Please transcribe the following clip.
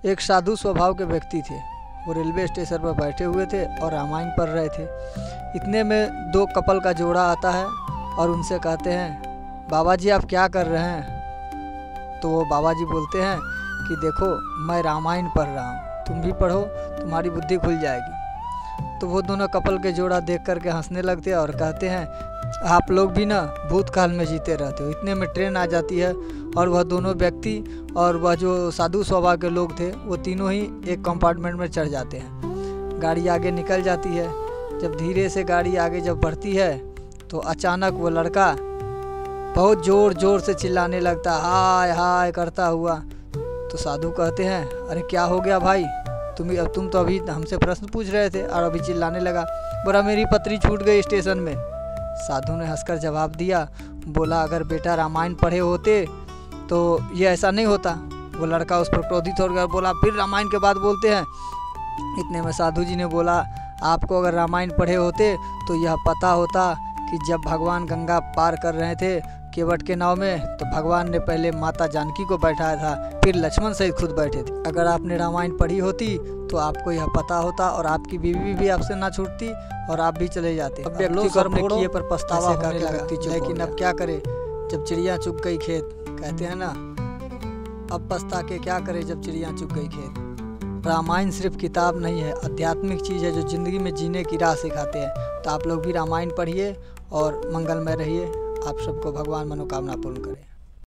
एक साधु स्वभाव के व्यक्ति थे। वो रेलवे स्टेशन पर बैठे हुए थे और रामायण पढ़ रहे थे। इतने में दो कपल का जोड़ा आता है और उनसे कहते हैं, बाबा जी आप क्या कर रहे हैं? तो वो बाबा जी बोलते हैं कि देखो मैं रामायण पढ़ रहा हूँ, तुम भी पढ़ो, तुम्हारी बुद्धि खुल जाएगी। तो वो दोनों कपल के जोड़ा देख करके हंसने लगते हैं और कहते हैं, आप लोग भी ना भूतकाल में जीते रहते हो। इतने में ट्रेन आ जाती है और वह दोनों व्यक्ति और वह जो साधु स्वभाव के लोग थे वो तीनों ही एक कंपार्टमेंट में चढ़ जाते हैं। गाड़ी आगे निकल जाती है। जब धीरे से गाड़ी आगे जब बढ़ती है तो अचानक वो लड़का बहुत ज़ोर ज़ोर से चिल्लाने लगता, हाय हाय करता हुआ। तो साधु कहते हैं, अरे क्या हो गया भाई, तुम तो अभी हमसे प्रश्न पूछ रहे थे और अभी चिल्लाने लगा। बोला मेरी पत्री छूट गई स्टेशन में। साधु ने हंसकर जवाब दिया, बोला अगर बेटा रामायण पढ़े होते तो ये ऐसा नहीं होता। वो लड़का उस पर क्रोधित होकर बोला, फिर रामायण के बाद बोलते हैं। इतने में साधु जी ने बोला, आपको अगर रामायण पढ़े होते तो यह पता होता कि जब भगवान गंगा पार कर रहे थे केवट के नाव में, तो भगवान ने पहले माता जानकी को बैठाया था, फिर लक्ष्मण सहित खुद बैठे थे। अगर आपने रामायण पढ़ी होती तो आपको यह पता होता और आपकी बीवी भी आपसे ना छूटती और आप भी चले जाते। अब व्यक्ति को अपने किए पर पछतावा होने लगा, लेकिन अब क्या करे जब चिड़िया चुग गई खेत। कहते हैं ना, अब पछता के क्या करे जब चिड़िया चुग गई खेत। रामायण सिर्फ किताब नहीं है, आध्यात्मिक चीज़ है जो ज़िंदगी में जीने की राह सिखाते हैं। तो आप लोग भी रामायण पढ़िए और मंगलमय रहिए। आप सबको भगवान मनोकामना पूर्ण करें।